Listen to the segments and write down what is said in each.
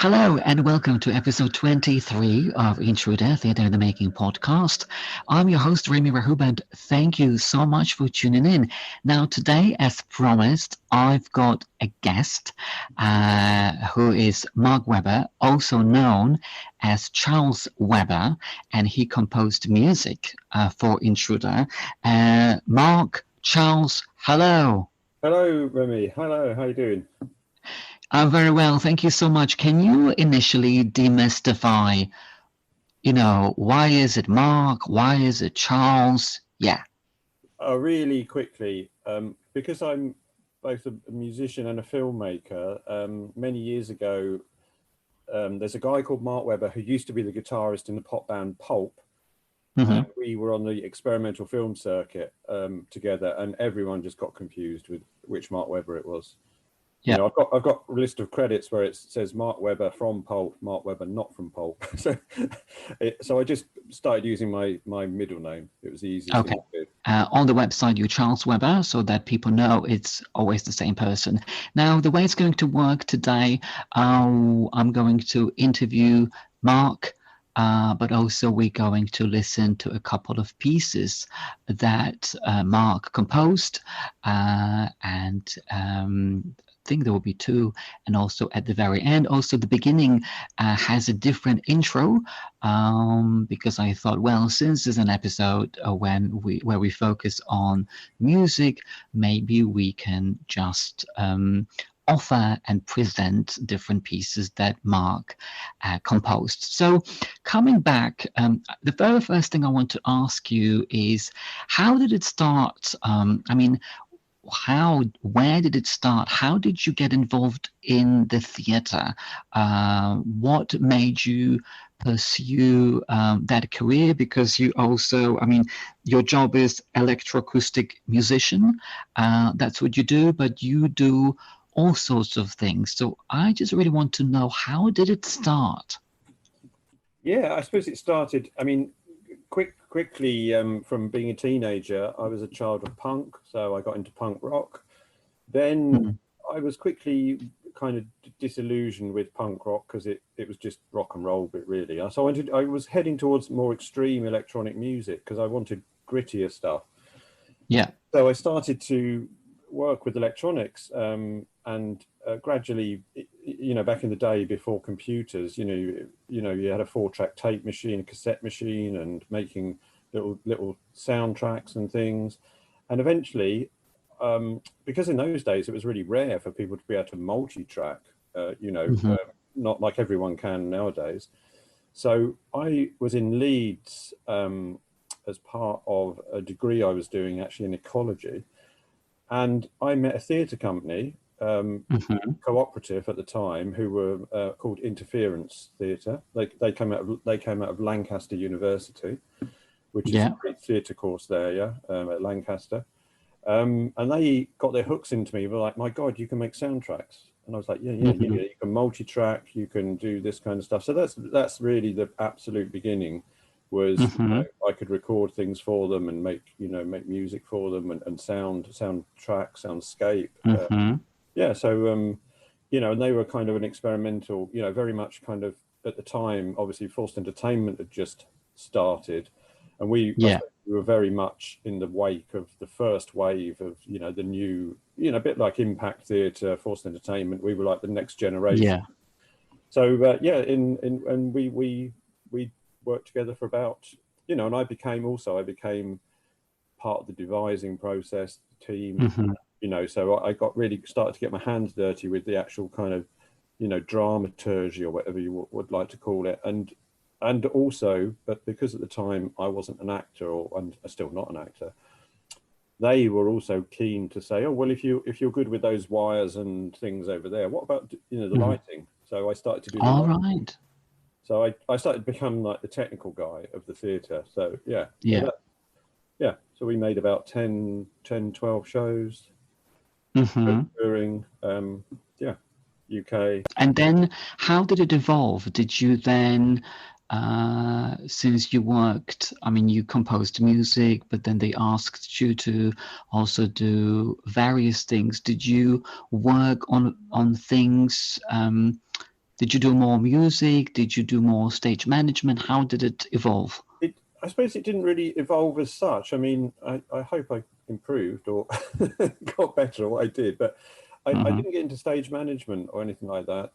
Hello and welcome to episode 23 of Intruder, Theatre in the Making podcast. I'm your host, Remi Rachuba, and thank you so much for tuning in. Now, today, as promised, I've got a guest who is Mark Webber, also known as Charles Webber, and he composed music for Intruder. Mark, Charles, hello. Hello, Remy. Hello, how you doing? I'm very well, thank you so much. Can you initially demystify, why is it Mark? Why is it Charles? Yeah. Really quickly, because I'm both a musician and a filmmaker, many years ago, there's a guy called Mark Webber who used to be the guitarist in the pop band Pulp. And we were on the experimental film circuit together, and everyone just got confused with which Mark Webber it was. Yeah. I've got a list of credits where it says Mark Webber from Pulp, Mark Webber not from Pulp. So I just started using my middle name. It was the easiest Okay. thing to do. On the website, you're Charles Webber, so that people know it's always the same person. Now, the way it's going to work today, I'm going to interview Mark, but also we're going to listen to a couple of pieces that Mark composed, and I think there will be two, and also at the very end, also the beginning has a different intro, because I thought, well, since there's an episode where we focus on music, maybe we can just offer and present different pieces that Mark composed. So coming back, the very first thing I want to ask you is, how did it start? Where did it start? How did you get involved in the theater? What made you pursue that career? Because you also, your job is electroacoustic musician. That's what you do, but you do all sorts of things. So I just really want to know, how did it start? Yeah, I suppose it started, quickly from being a teenager. I was a child of punk, so I got into punk rock. Then I was quickly kind of disillusioned with punk rock because it was just rock and roll, but really. So I was heading towards more extreme electronic music because I wanted grittier stuff. Yeah. So I started to work with electronics, and gradually, back in the day before computers, you had a 4-track tape machine, a cassette machine, and making little soundtracks and things. And eventually, because in those days it was really rare for people to be able to multi-track, not like everyone can nowadays. So I was in Leeds as part of a degree I was doing actually in ecology. And I met a theatre company, cooperative at the time, who were called Interference Theatre. They came out of Lancaster University, which is a great theatre course there, at Lancaster. And they got their hooks into me. They were like, "My God, you can make soundtracks!" And I was like, "Yeah, you can multi-track, you can do this kind of stuff." So that's really the absolute beginning. Was I could record things for them and make music for them and soundtrack, soundscape. And they were kind of an experimental, very much kind of at the time. Obviously, forced entertainment had just started, and we were very much in the wake of the first wave of the new, a bit like Impact Theatre, forced entertainment. We were like the next generation. Yeah. So and we worked together for about, and I became part of the devising process, the team, so I got really started to get my hands dirty with the actual kind of, dramaturgy or whatever you would like to call it. And also, but because at the time I wasn't an actor, and still not an actor, they were also keen to say, "Oh, well, if you're good with those wires and things over there, what about, the lighting?" So I started to do the lighting. Right. So I started to become like the technical guy of the theatre. So so we made about 10, 12 shows during UK. And then how did it evolve? Did you then, since you worked, you composed music, but then they asked you to also do various things. Did you work on things Did you do more music? Did you do more stage management? How did it evolve? I suppose it didn't really evolve as such. I mean, I hope I improved or got better at what I did, but I didn't get into stage management or anything like that.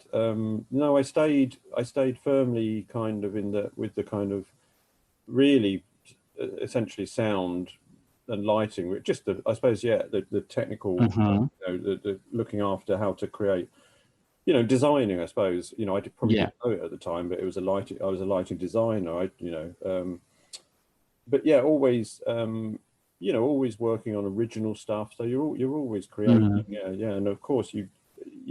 No, I stayed firmly kind of with the kind of really essentially sound and lighting, just I suppose, yeah, the technical, you know, the looking after how to create, you know, designing, I suppose. You know, probably didn't know it at the time, but it was I was a lighting designer. But yeah, always, you know, always working on original stuff. So you're always creating, yeah, and of course you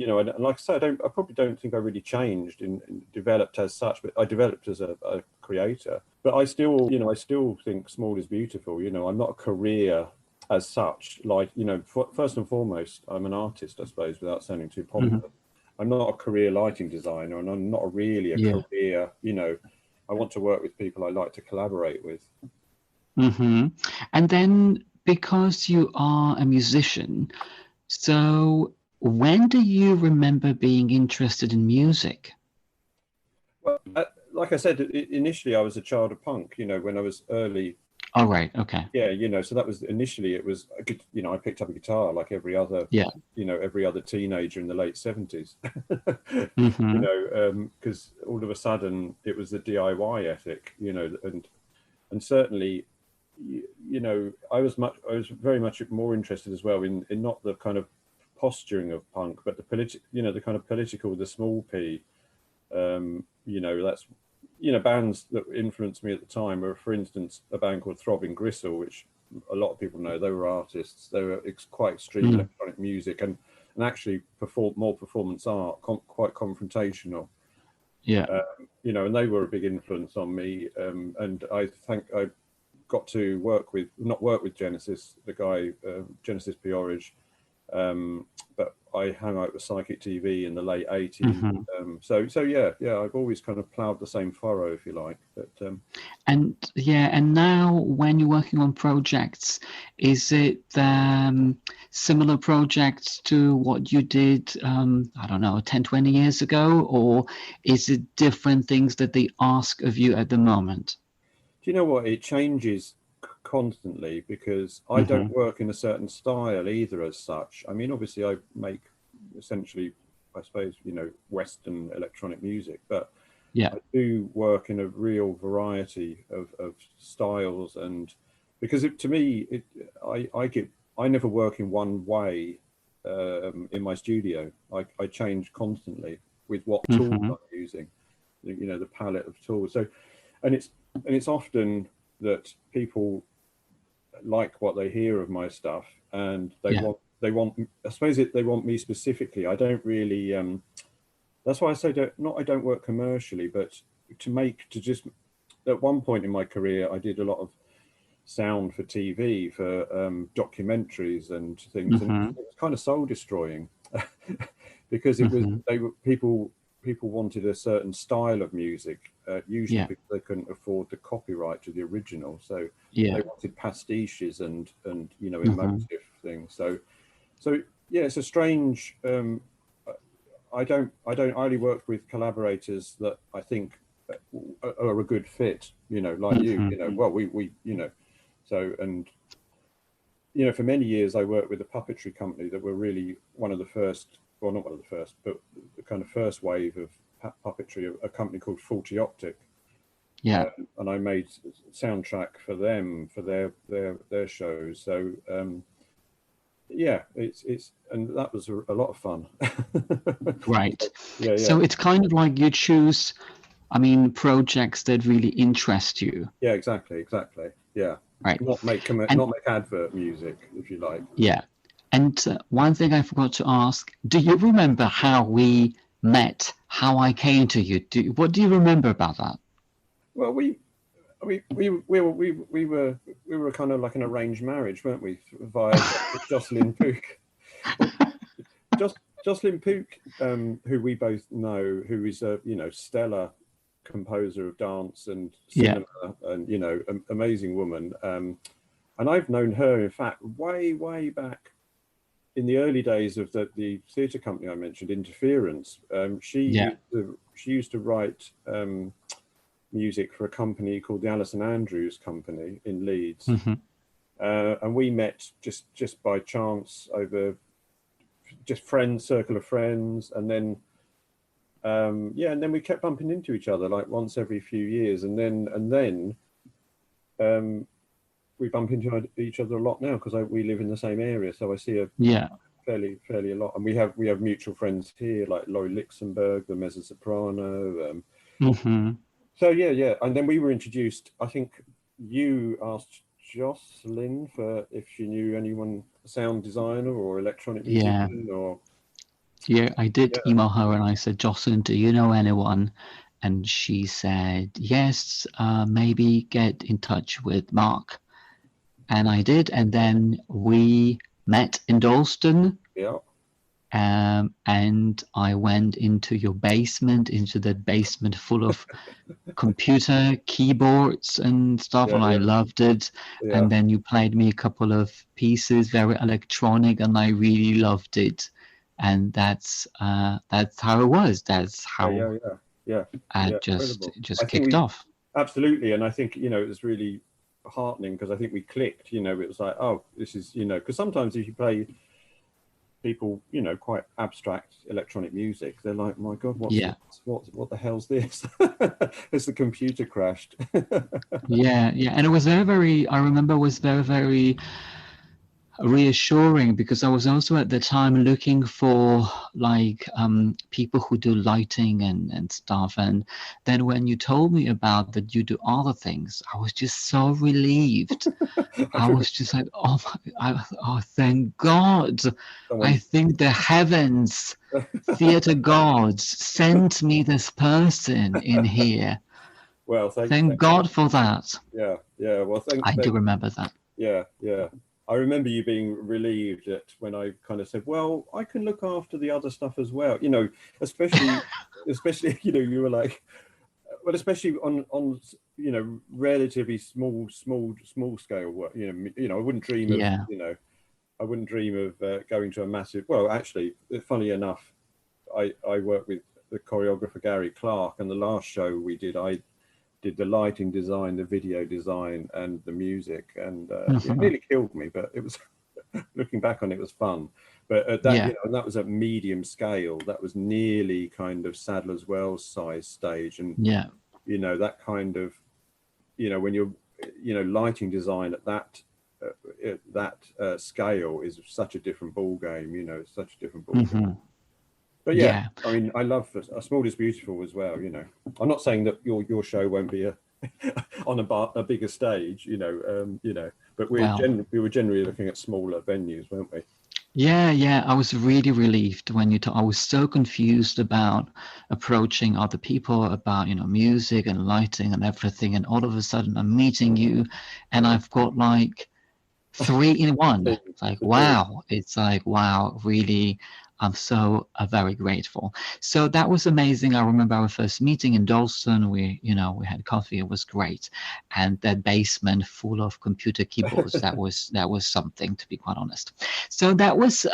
know, and like I said, I probably don't think I really changed and developed as such, but I developed as a creator. But I still, you know, I still think small is beautiful. You know, I'm not a career as such. Like, you know, first and foremost, I'm an artist, I suppose, without sounding too pompous. I'm not a career lighting designer, and I'm not really a career, you know, I want to work with people I like to collaborate with. And then because you are a musician, so when do you remember being interested in music? Well, like I said, initially I was a child of punk, you know, when I was early. Oh, right. Okay. Yeah, you know, so that was initially, it was, you know, I picked up a guitar like every other, you know, every other teenager in the late 70s, you know, because all of a sudden it was the DIY ethic, you know, and certainly, you know, I was very much more interested as well in not the kind of posturing of punk, but the you know, the kind of political, the small p, you know, that's, you know, bands that influenced me at the time were, for instance, a band called Throbbing Gristle, which a lot of people know. They were artists. They were quite extreme electronic music and actually more performance art, quite confrontational. Yeah. You know, and they were a big influence on me. And I think I got to not work with Genesis, the guy, Genesis Peorage, but I hung out with Psychic TV in the late 80s. So yeah, I've always kind of ploughed the same furrow, if you like. But and now when you're working on projects, is it similar projects to what you did, I don't know, 10, 20 years ago, or is it different things that they ask of you at the moment? Do you know what? It changes constantly because I don't work in a certain style either as such. I mean, obviously I make essentially, I suppose, you know, Western electronic music, but I do work in a real variety of styles. And because to me, I never work in one way in my studio. I change constantly with what tools I'm using, you know, the palette of tools. So, and it's often that people like what they hear of my stuff, and they want I suppose they want me specifically. I don't really that's why I say I don't work commercially, but just at one point in my career I did a lot of sound for TV, for documentaries and things, and it was kind of soul destroying because it was people wanted a certain style of music, usually because they couldn't afford the copyright to the original, so they wanted pastiches and you know, emotive things. So yeah, it's a strange. I only work with collaborators that I think are a good fit. You know, like you know, well, we you know, so, and you know, for many years I worked with a puppetry company that were really one of the first, well, not one of the first, but the kind of first wave of puppetry, a company called Faulty Optic. And I made soundtrack for them for their shows. So yeah, it's and that was a lot of fun. Right. Yeah. So it's kind of like you choose, I mean, projects that really interest you. Yeah, exactly. Yeah. Right. Not make advert music, if you like. Yeah. And one thing I forgot to ask, do you remember how we met, how I came to you? What do you remember about that? Well, we were kind of like an arranged marriage, weren't we? Via Jocelyn Pook. Jocelyn Pook, who we both know, who is a, you know, stellar composer of dance and cinema, and, you know, amazing woman. And I've known her, in fact, way back. in the early days of the theatre company I mentioned, Interference, Yeah. she used to write music for a company called the Alison Andrews Company in Leeds, and we met just by chance over just circle of friends, and then and then we kept bumping into each other like once every few years, and then we bump into each other a lot now because we live in the same area, so I see her fairly a lot, and we have mutual friends here like Laurie Luxemburg, the mezzo soprano. So yeah, and then we were introduced. I think you asked Jocelyn for if she knew anyone, a sound designer or electronic musician, or yeah. I did email her and I said, Jocelyn, do you know anyone? And she said, yes, maybe get in touch with Mark. And I did, and then we met in Dalston. Yeah. And I went into your basement, into the basement full of computer keyboards and stuff, and I loved it. Yeah. And then you played me a couple of pieces, very electronic, and I really loved it. And that's how it was. That's how I just kicked off. Absolutely, and I think it was really heartening because I think we clicked. It was like, oh, this is because sometimes if you play people, quite abstract electronic music, they're like, my God, what the hell's this? Has the computer crashed? yeah, and it was very, I remember it was very reassuring because I was also at the time looking for like people who do lighting and stuff, and then when you told me about that you do other things, I was just so relieved. I was just like, oh thank God. I think the heavens, theater gods sent me this person in here. Well, thank God for that. Yeah, well, I do remember that. Yeah. I remember you being relieved when I kind of said, well, I can look after the other stuff as well, especially you were like, well, especially on relatively small scale work, I wouldn't dream of I wouldn't dream of going to a massive, well, actually, funny enough, I worked with the choreographer Gary Clark, and the last show we did, I did the lighting design, the video design, and the music, and it nearly killed me, but it was looking back on it was fun. But at that, and that was at medium scale. That was nearly kind of Sadler's Wells size stage, and that kind of, when you're, lighting design at that scale is such a different ball game. It's such a different ball game. But I mean, I love Small is Beautiful as well. I'm not saying that your show won't be on a bigger stage, but we were generally looking at smaller venues, weren't we? Yeah. I was really relieved when I was so confused about approaching other people about, music and lighting and everything. And all of a sudden I'm meeting you and I've got like 3 in 1. It's like, wow, really. I'm so very grateful. So that was amazing. I remember our first meeting in Dalston. We had coffee. It was great, and that basement full of computer keyboards. that was something, to be quite honest. So that was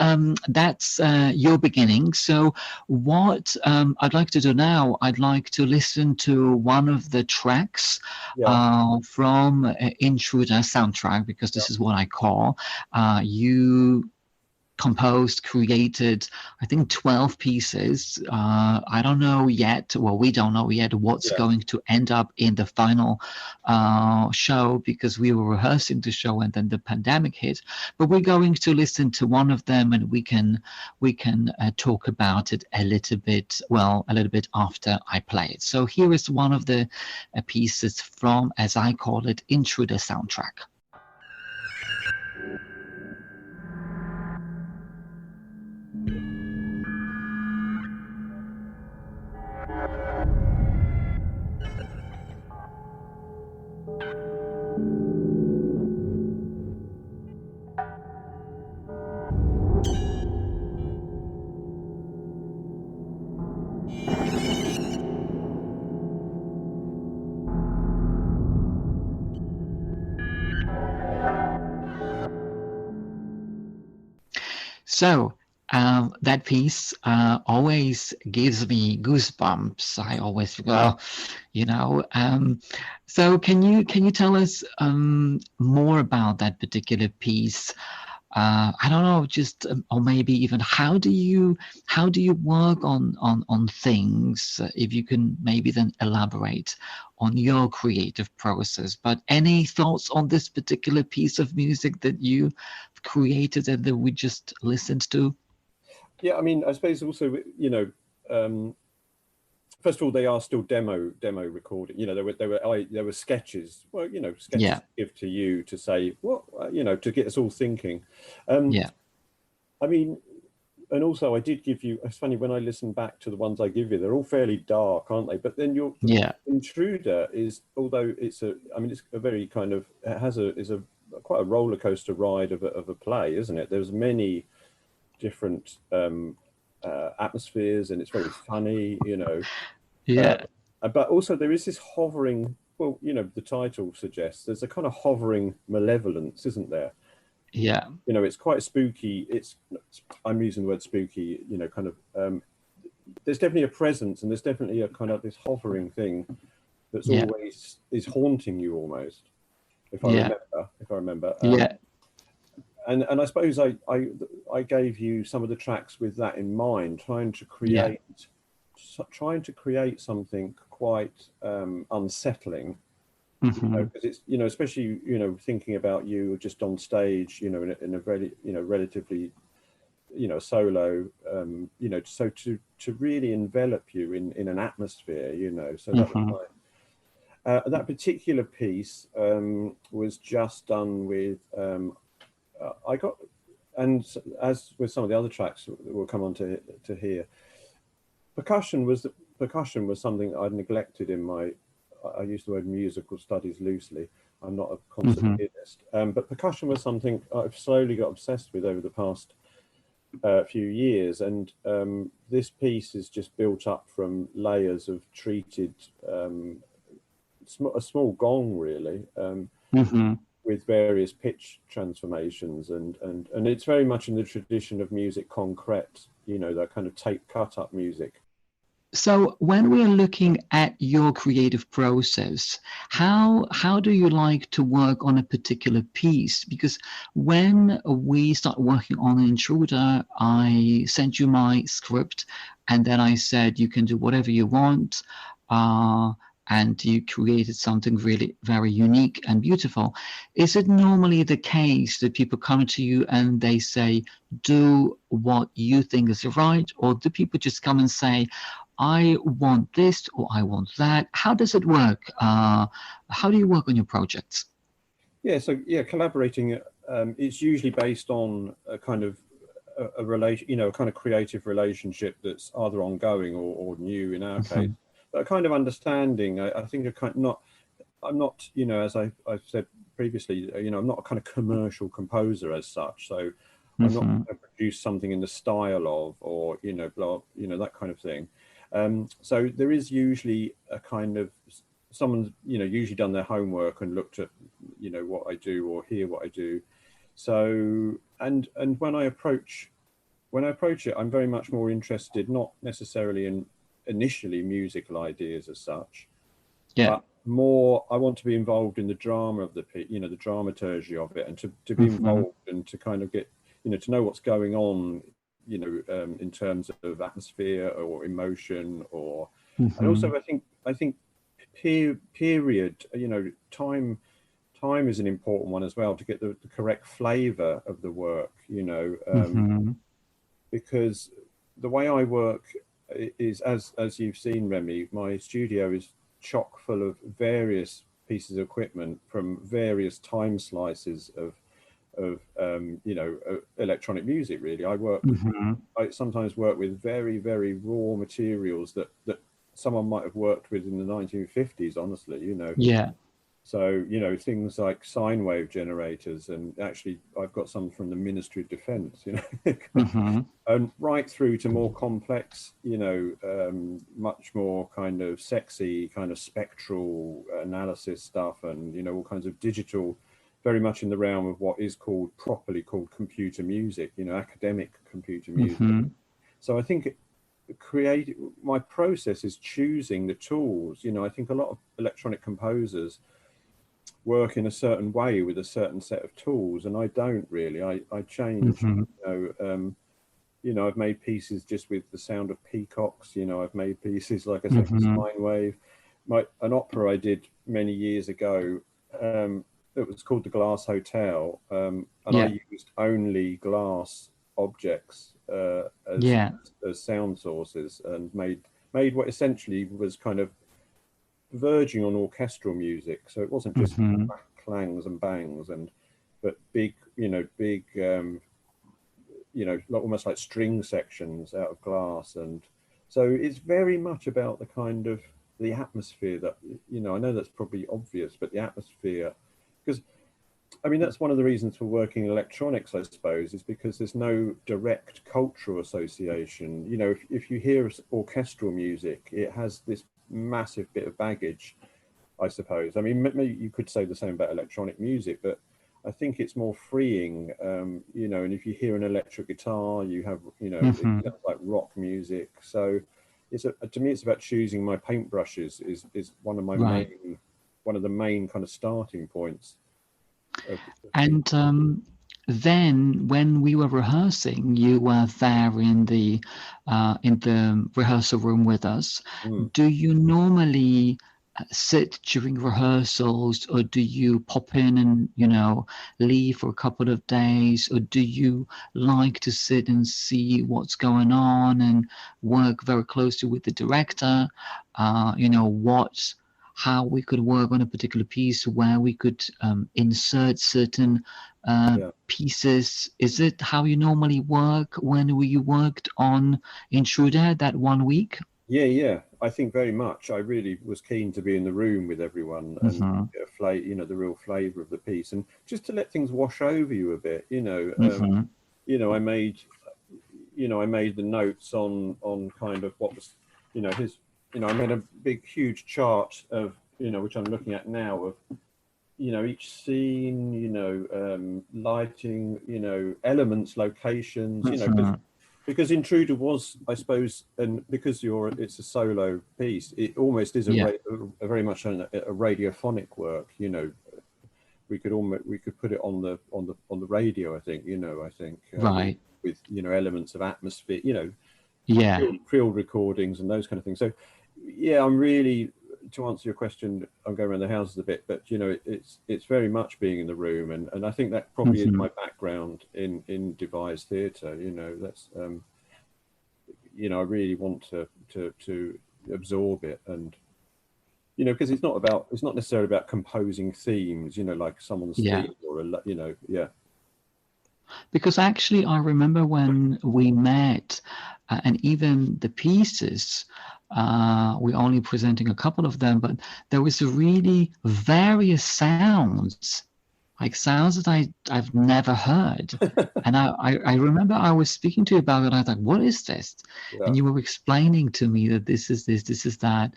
that's your beginning. So what I'd like to do now, I'd like to listen to one of the tracks from Intruder soundtrack, because this is what I call you composed, created, I think 12 pieces. I don't know yet, well, we don't know yet what's going to end up in the final show, because we were rehearsing the show and then the pandemic hit. But we're going to listen to one of them, and we can talk about it a little bit after I play it. So here is one of the pieces from, as I call it, Intruder soundtrack. So that piece always gives me goosebumps. I always feel, oh, you know. So can you tell us more about that particular piece? I don't know, just or maybe even how do you work on things? If you can maybe then elaborate on your creative process. But any thoughts on this particular piece of music that you created and that we just listened to? Yeah, I mean, I suppose also, um, first of all, they are still demo recording. There were sketches. Well, sketches Yeah, to give to you to say what, to get us all thinking. Um, yeah, I mean, and also I did give you. It's funny when I listen back to the ones I give you, they're all fairly dark, aren't they? But then your yeah, Intruder is, although I mean, it's a very kind of, it has a is a quite a roller coaster ride of a play, isn't it? There's many different atmospheres, and it's very funny. Uh, yeah, but also there is this hovering. Well, the title suggests there's a kind of hovering malevolence, isn't there? yeah, It's quite spooky. I'm using the word spooky. Kind of. There's definitely a presence, and there's definitely a kind of this hovering thing that's yeah, always is haunting you almost. If I yeah, remember, if I remember. yeah, And I suppose I gave you some of the tracks with that in mind, yeah. trying to create something quite unsettling, Hmm. because it's especially thinking about you just on stage, in a very relatively solo, so to really envelop you in an atmosphere, so that was Hmm. my. That particular piece was just done with. I got, and as with some of the other tracks that we'll come on to hear, percussion was something I'd neglected in my. I use the word musical studies loosely. I'm not a concert Hmm. pianist, but percussion was something I've slowly got obsessed with over the past few years, and this piece is just built up from layers of treated, a small gong really, Hmm. with various pitch transformations, and it's very much in the tradition of music concrete, that kind of tape cut up music. So when we're looking at your creative process, how do you like to work on a particular piece? Because when we start working on Intruder, I sent you my script, and then I said you can do whatever you want, uh, and you created something really very unique and beautiful. Is it normally the case that people come to you and they say, do what you think is right, or do people just come and say, I want this or I want that? How does it work? How do you work on your projects? Yeah, so yeah, collaborating. It's usually based on a kind of a relation, a kind of creative relationship that's either ongoing or new in our case. Hmm. But a kind of understanding. I think a kind not. I'm not, as I've said previously, I'm not a kind of commercial composer as such. So I'm not Hmm. going to produce something in the style of, or blah, that kind of thing. So there is usually a kind of someone's, usually done their homework and looked at, what I do or hear what I do. So and when I approach it, I'm very much more interested, not necessarily in initially musical ideas as such, Yeah. but more I want to be involved in the drama of the dramaturgy of it, and to be Hmm. involved and to kind of get, to know what's going on, in terms of atmosphere or emotion, or, and Hmm. also I think period, time is an important one as well, to get the correct flavor of the work, Hmm. because the way I work is, as you've seen, Remi, my studio is chock full of various pieces of equipment from various time slices of electronic music. Really, Hmm. I sometimes work with very, very raw materials that someone might have worked with in the 1950s. Honestly. Yeah. So, things like sine wave generators, and actually I've got some from the Ministry of Defense. Hmm. And right through to more complex, much more kind of sexy, kind of spectral analysis stuff, and all kinds of digital very much in the realm of what is properly called computer music, you know, academic computer music. So I think my process is choosing the tools. You know, I think a lot of electronic composers work in a certain way with a certain set of tools, and I don't really. I change. You know, I've made pieces just with the sound of peacocks. You know, I've made pieces, like I said, with sine wave. An opera I did many years ago. It was called The Glass Hotel, and I used only glass objects as sound sources, and made what essentially was kind of verging on orchestral music. So it wasn't just clangs and bangs, but big, almost like string sections out of glass. And so it's very much about the kind of the atmosphere that, I know that's probably obvious, but the atmosphere, because I mean, that's one of the reasons for working in electronics, I suppose, is because there's no direct cultural association. You know, if you hear orchestral music, it has this massive bit of baggage, I suppose. I mean, maybe you could say the same about electronic music, but I think it's more freeing, and if you hear an electric guitar, you have, it sounds like rock music. So to me, it's about choosing my paintbrushes is one of my one of the main kind of starting points. And then when we were rehearsing, you were there in the rehearsal room with us. Do you normally sit during rehearsals, or do you pop in and leave for a couple of days, or do you like to sit and see what's going on and work very closely with the director? How we could work on a particular piece, where we could insert certain pieces. Is it how you normally work when you worked on Intruder that 1 week? Yeah, I think very much. I really was keen to be in the room with everyone and get the real flavour of the piece, and just to let things wash over you a bit. I made the notes on kind of what was, I made a big, huge chart of, which I'm looking at now, of, each scene, lighting, elements, locations, because Intruder was, I suppose, and because it's a solo piece, it almost is a very much a radiophonic work. We could put it on the radio. I think, with elements of atmosphere, field recordings and those kind of things. So yeah, I'm really, to answer your question, I'm going around the houses a bit, but it's very much being in the room, and I think that probably is my background in devised theatre. That's I really want to absorb it, and because it's not necessarily about composing themes, like someone's theme or Because actually, I remember when we met, and even the pieces, we're only presenting a couple of them, but there was really various sounds, like sounds that I've never heard. And I remember I was speaking to you about it, and I was like, what is this? And you were explaining to me that this is this is that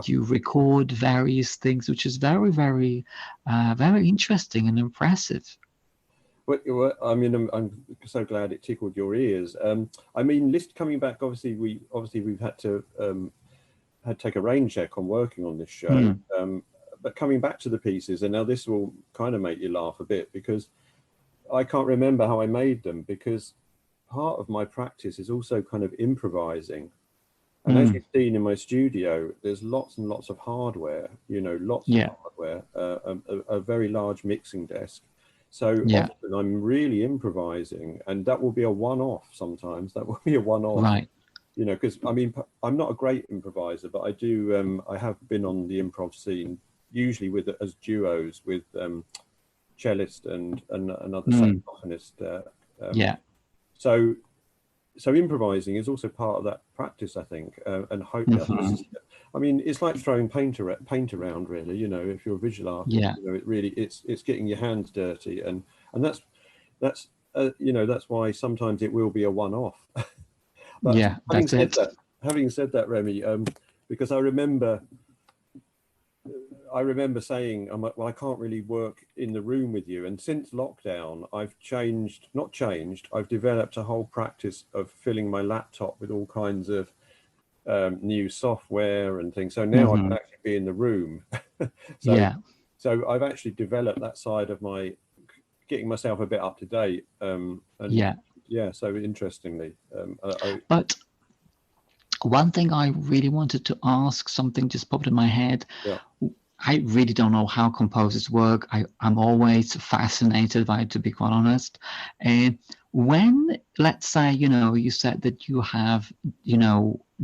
you record various things, which is very, very, very interesting and impressive. Well, I mean, I'm so glad it tickled your ears. I mean, coming back, obviously we've had to take a rain check on working on this show. But coming back to the pieces, and now this will kind of make you laugh a bit, because I can't remember how I made them, because part of my practice is also kind of improvising. And as you've seen in my studio, there's lots and lots of hardware, lots of hardware, a very large mixing desk. So often I'm really improvising, and that will be a one-off sometimes. That will be a one-off. Right. Because I mean, I'm not a great improviser, but I do. I have been on the improv scene, usually as duos with cellist and another saxophonist. So improvising is also part of that practice, I think, and hopefully, I mean, it's like throwing paint around, really. If you're a visual artist, it really it's getting your hands dirty, and that's that's why sometimes it will be a one-off. But having said that, Remi, because I remember I remember saying, I'm like, well, I can't really work in the room with you. And since lockdown, I've I've developed a whole practice of filling my laptop with all kinds of new software and things. So now I can actually be in the room. so, Yeah. so I've actually developed that side of my getting myself a bit up to date. And Yeah. yeah, so interestingly, But one thing I really wanted to ask, something just popped in my head. yeah, I really don't know how composers work. I'm always fascinated by it, to be quite honest. And when, let's say, you said that you have,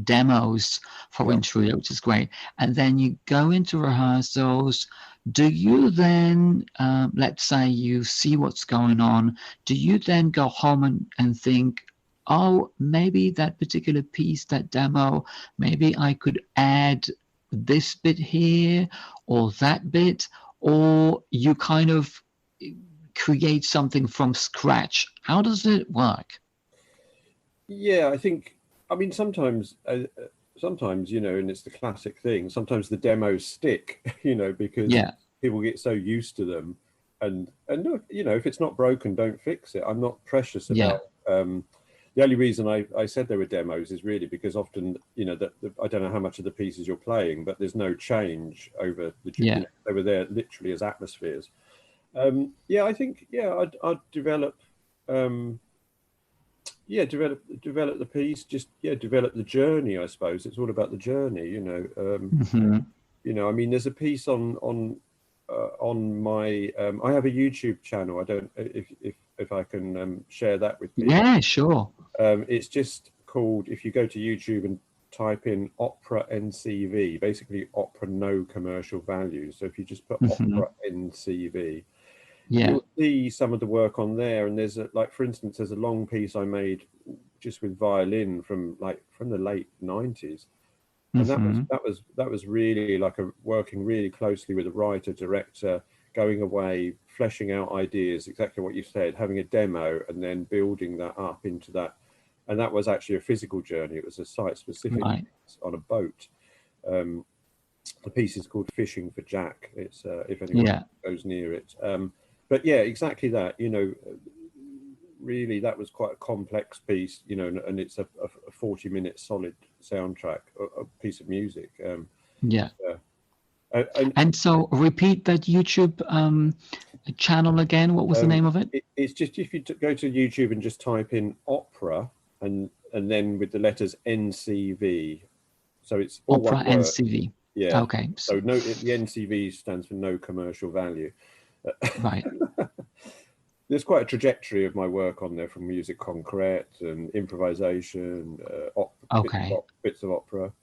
demos for yeah. Intruder, which is great, and then you go into rehearsals. Do you then, let's say you see what's going on, do you then go home and think, oh, maybe that particular piece, that demo, maybe I could add this bit here or that bit, or you kind of create something from scratch? How does it work? Yeah, I think, I mean, sometimes, and it's the classic thing. Sometimes the demos stick, because Yeah, people get so used to them, and look, if it's not broken, don't fix it. I'm not precious yeah, about. The only reason I said they were demos is really because often, that I don't know how much of the pieces you're playing, but there's no change over yeah, they were there literally as atmospheres. Yeah, I think, yeah, I'd develop. Yeah, develop the piece, just, yeah, develop the journey. I suppose it's all about the journey, I mean, there's a piece on my I have a YouTube channel. I don't, if I can share that with people. yeah, sure. It's just called, if you go to YouTube and type in opera NCV, basically opera no commercial value. So if you just put opera NCV, Yeah. you'll see some of the work on there. And there's like, for instance, there's a long piece I made just with violin from the late 90s. And that was really like working really closely with a writer, director, going away, fleshing out ideas, exactly what you said, having a demo and then building that up into that. And that was actually a physical journey. It was a site specific Right. on a boat. The piece is called Fishing for Jack. It's if anyone Yeah. goes near it. But yeah, exactly that. Really, that was quite a complex piece. And it's a 40-minute solid soundtrack, a piece of music. Yeah. And And so repeat that YouTube channel again. What was the name of it? it's just, if you go to YouTube and just type in opera and then with the letters NCV, so it's all Opera one word. NCV. Yeah. Okay. So no, the NCV stands for no commercial value. Right. There's quite a trajectory of my work on there, from music concrete and improvisation, Okay. bits of opera.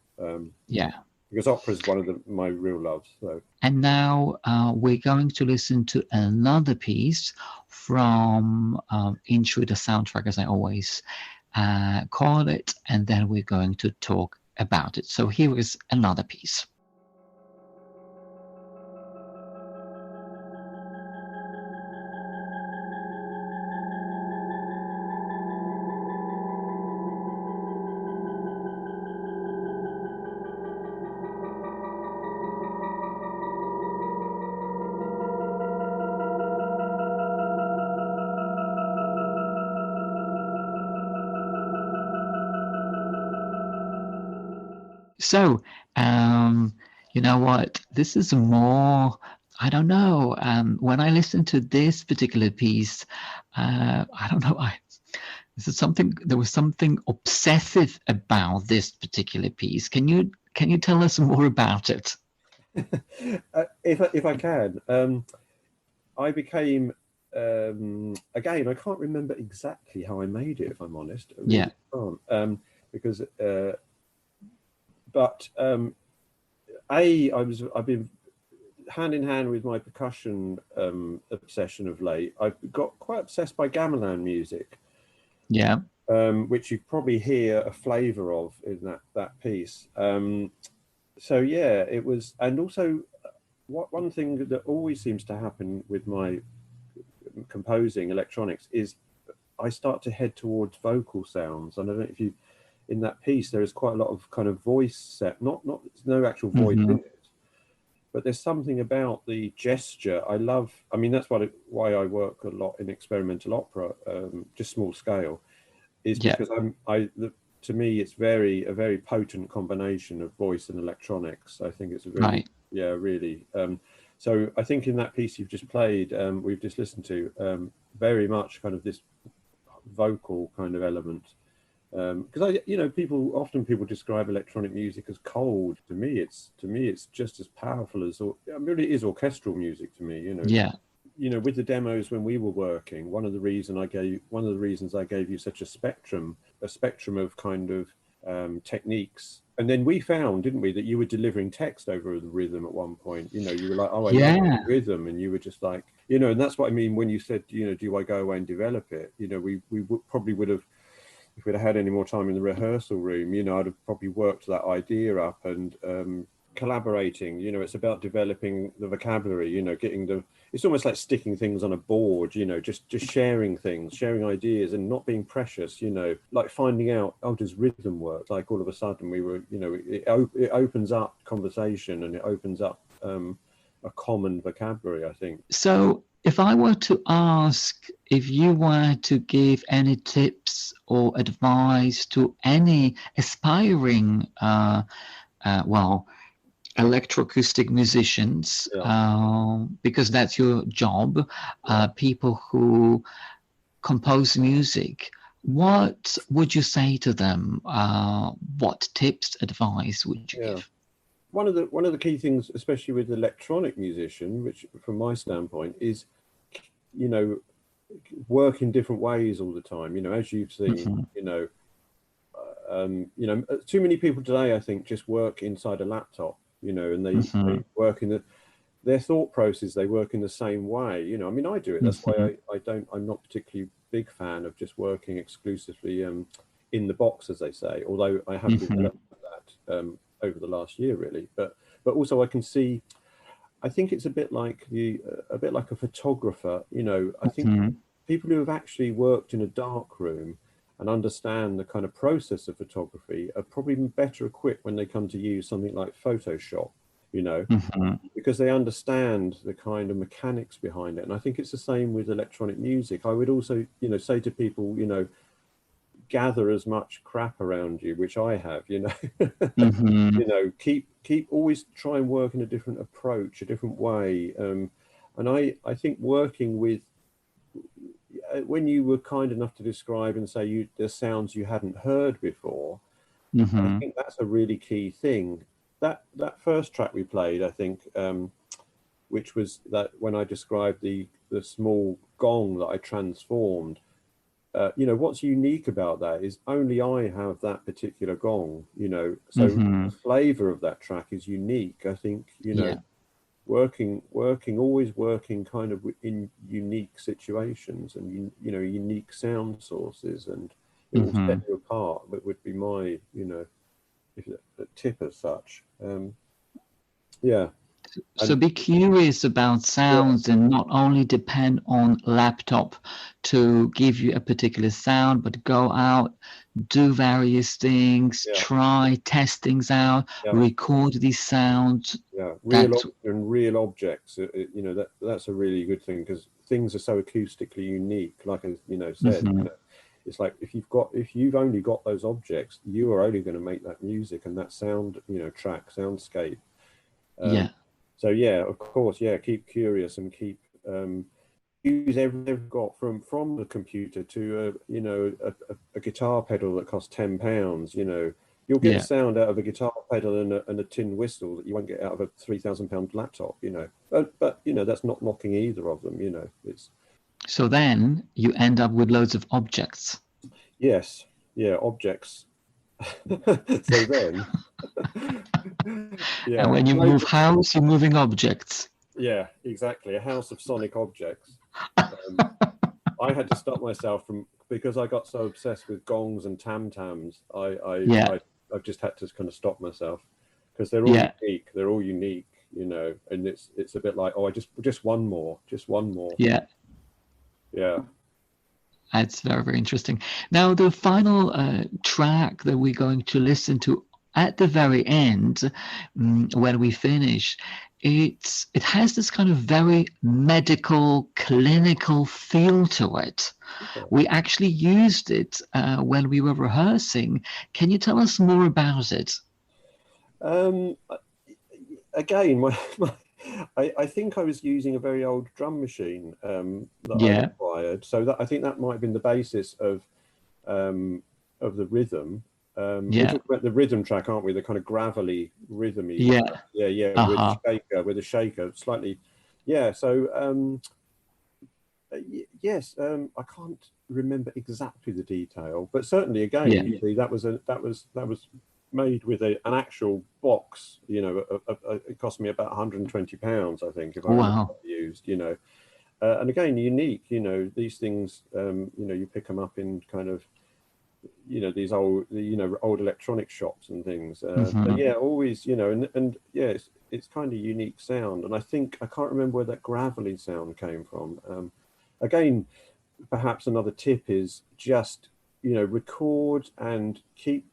Yeah. Because opera is one of my real loves. So. And now we're going to listen to another piece from Intruder soundtrack, as I always call it, and then we're going to talk about it. So here is another piece. So, you know what? This is more, I don't know. When I listen to this particular piece, I don't know. There was something obsessive about this particular piece. Can you tell us more about it? If I can, I became, again, I can't remember exactly how I made it, if I'm honest. I Yeah. really can't, because but I've been hand in hand with my percussion obsession of late. I've got quite obsessed by gamelan music, Yeah. which you probably hear a flavour of in that piece. So yeah, it was, and also one thing that always seems to happen with my composing electronics is I start to head towards vocal sounds. And I don't know if you, in that piece, there is quite a lot of kind of voice set, not no actual voice in it, but there's something about the gesture I love. I mean, that's why I work a lot in experimental opera, just small scale, is Yeah. because to me it's a very potent combination of voice and electronics. I think it's a really, Right. yeah, really. So I think in that piece you've just played, we've just listened to, very much kind of this vocal kind of element. Because people describe electronic music as cold. To me, it's just as powerful as, I mean, it is orchestral music to me. Yeah. With the demos when we were working, one of the reasons I gave you such a spectrum of kind of techniques. And then we found, didn't we, that you were delivering text over the rhythm at one point. You were like, oh, I love Yeah. the rhythm, and you were just like, and that's what I mean when you said, do I go away and develop it? Probably would have. If we'd have had any more time in the rehearsal room, I'd have probably worked that idea up and collaborating. It's about developing the vocabulary. It's almost like sticking things on a board. Just sharing things, sharing ideas, and not being precious. Like finding out, oh, does rhythm work? Like all of a sudden we were, it opens up conversation, and it opens up a common vocabulary, I think. So if I were to ask if you were to give any tips or advice to any aspiring, electroacoustic musicians, because that's your job, people who compose music, what would you say to them? What tips, advice would you give? One of the key things, especially with electronic musician, which from my standpoint is, work in different ways all the time. As you've seen, too many people today, I think, just work inside a laptop. And they work in their thought process. They work in the same way. I mean, I do it. That's why I'm not particularly big fan of just working exclusively in the box, as they say. Although I have developed that over the last year, really. But also I can see. I think it's a bit like a photographer. I think people who have actually worked in a dark room and understand the kind of process of photography are probably better equipped when they come to use something like Photoshop, because they understand the kind of mechanics behind it. And I think it's the same with electronic music. I would also, say to people, gather as much crap around you, which I have, keep always try and work in a different approach, a different way. And I think working with, when you were kind enough to describe and say the sounds you hadn't heard before, I think that's a really key thing. That first track we played, I think, which was that when I described the small gong that I transformed, what's unique about that is only I have that particular gong, so the flavor of that track is unique. I think, always working kind of in unique situations and, unique sound sources, and it will set you apart. That would be my, if a tip as such. So be curious about sounds and not only depend on laptop to give you a particular sound, but go out, do various things, try, test things out, record these sounds. Real objects, that's a really good thing, because things are so acoustically unique, like I said. It's like if you've only got those objects, you are only going to make that music and that sound, track, soundscape. So of course, keep curious and keep use everything they've got from the computer to a guitar pedal that costs £10. You'll get a sound out of a guitar pedal and a tin whistle that you won't get out of a £3,000 laptop. But that's not knocking either of them. It's. So then you end up with loads of objects. Yes, objects. So then. And when you move house, you're moving objects. Yeah, exactly. A house of sonic objects. I had to stop myself because I got so obsessed with gongs and tam-tams. I've just had to kind of stop myself, because they're all unique. They're all unique, and it's a bit like, oh, just one more. Yeah. That's very, very interesting. Now, the final track that we're going to listen to at the very end, when we finish, it has this kind of very medical, clinical feel to it. Okay. We actually used it when we were rehearsing. Can you tell us more about it? Um, Again, I think I was using a very old drum machine that I Yeah, acquired. So that I think that might have been the basis of the rhythm. We're yeah, talking about the rhythm track, aren't we? The kind of gravelly, rhythmy track. yeah. Yeah, yeah, Uh-huh. with a shaker, slightly. Yeah. So yes, I can't remember exactly the detail, but certainly again, Yeah. you see, that was made with an actual box. You know, it cost me about £120, I think, if I remember Wow. what I used. You know, and again, unique. You know, these things. You know, you pick them up in kind of these old electronic shops and things. But Hmm. yeah, always and yeah, it's kind of unique sound, and I can't remember where that gravelly sound came from. Again, perhaps another tip is just record and keep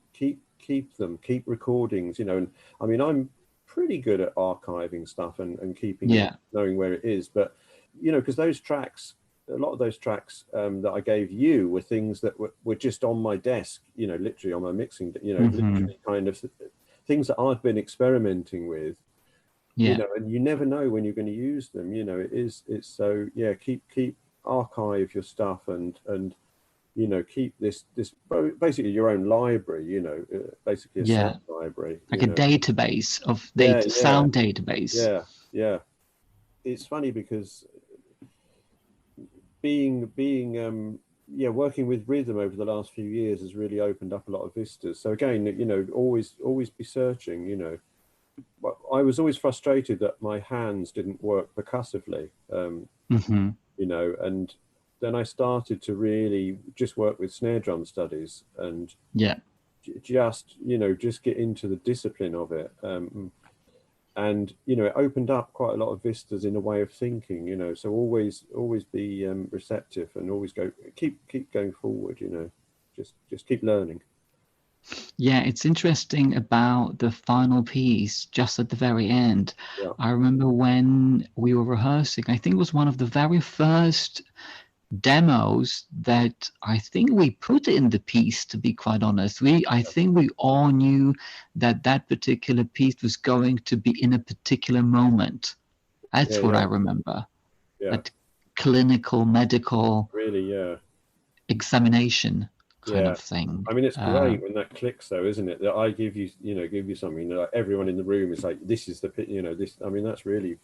recordings. And I mean, I'm pretty good at archiving stuff and keeping it, Yeah. knowing where it is, but because a lot of those tracks that I gave you were things that were just on my desk, literally on my mixing, Hmm. literally kind of things that I've been experimenting with, Yeah. and you never know when you're going to use them. It's so, yeah, keep archive your stuff and keep this basically your own library, basically a sound Yeah. library. Like a database of Yeah, data, yeah, sound database. yeah, yeah. It's funny because being yeah, working with rhythm over the last few years has really opened up a lot of vistas. So again, always be searching. But I was always frustrated that my hands didn't work percussively. Hmm. And then I started to really just work with snare drum studies and Yeah. just get into the discipline of it. And it opened up quite a lot of vistas in a way of thinking. So always be receptive and always keep going forward. Just keep learning. Yeah, it's interesting about the final piece just at the very end. Yeah, I remember when we were rehearsing, I think it was one of the very first demos that I think we put in the piece, to be quite honest. I think we all knew that that particular piece was going to be in a particular moment. yeah, That's what I yeah, remember. yeah, That clinical, medical really, yeah. examination kind Yeah. of thing. I mean, it's great when that clicks, though, isn't it? That I give you something that everyone in the room is like, this is this. I mean, that's really,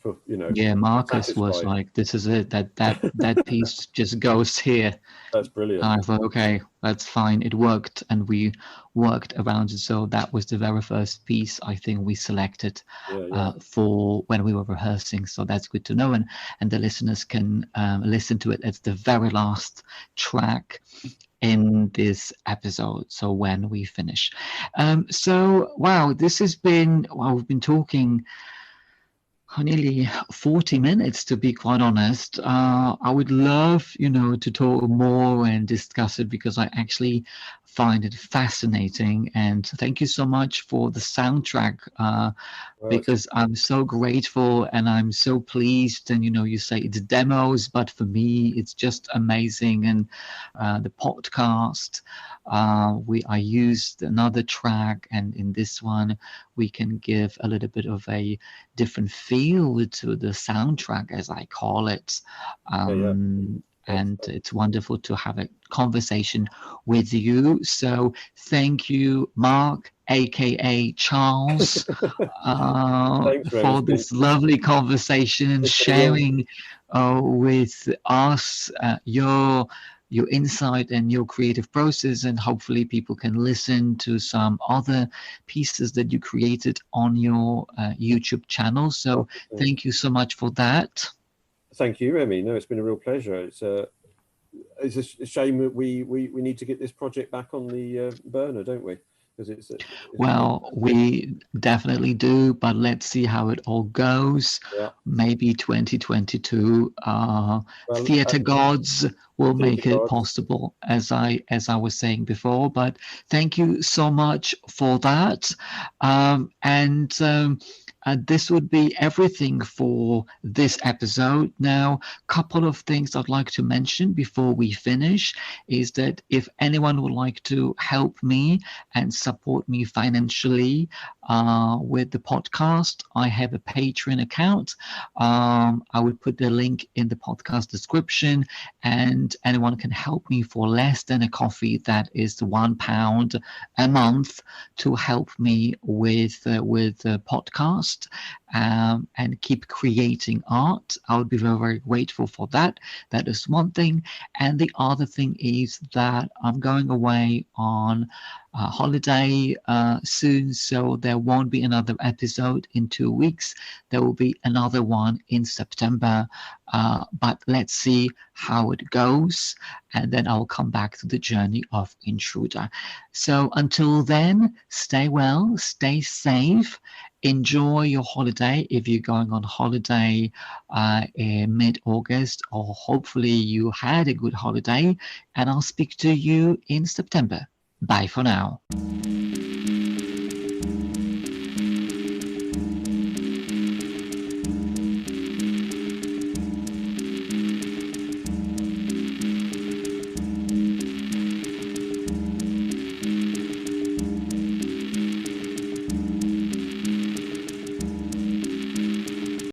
Yeah, Marcus was satisfying. like, "This is it. That piece just goes here." That's brilliant. I thought, okay, that's fine. It worked, and we worked around it. So that was the very first piece I think we selected Yeah, yeah, for when we were rehearsing. So that's good to know, and the listeners can listen to it. It's the very last track in this episode. So when we finish, so wow, this has been we've been talking nearly 40 minutes, to be quite honest. I would love, to talk more and discuss it because I actually find it fascinating. And thank you so much for the soundtrack, well, it's because I'm so grateful and I'm so pleased. And, you say it's demos, but for me, it's just amazing. And the podcast, I used another track, and in this one, we can give a little bit of a different feel to the soundtrack, as I call it. yeah, yeah, And excellent. it's wonderful to have a conversation with you. So thank you, Mark, aka Charles, Thanks, Rem. for this lovely conversation and It's been a real, sharing with us your insight and your creative process, and hopefully people can listen to some other pieces that you created on your YouTube channel. So wonderful. thank you so much for that. Thank you, Remy. No, it's been a real pleasure. It's a shame that we need to get this project back on the burner, don't we? Because it's Well, we definitely do, but let's see how it all goes. yeah. Maybe 2022 Well, theater gods will theatre make it gods. possible, as I was saying before. But thank you so much for that. And this would be everything for this episode. Now, couple of things I'd like to mention before we finish is that if anyone would like to help me and support me financially with the podcast, I have a Patreon account. I will put the link in the podcast description, and anyone can help me for less than a coffee. That is £1 a month to help me with the podcast and keep creating art. I would be very, very grateful for that. That is one thing. And the other thing is that I'm going away on holiday soon, so there won't be another episode in 2 weeks. There will be another one in September, but let's see how it goes, and then I'll come back to the journey of Intruder. So until then, stay well, stay safe, enjoy your holiday if you're going on holiday in mid-August, or hopefully you had a good holiday, and I'll speak to you in September. Bye for now.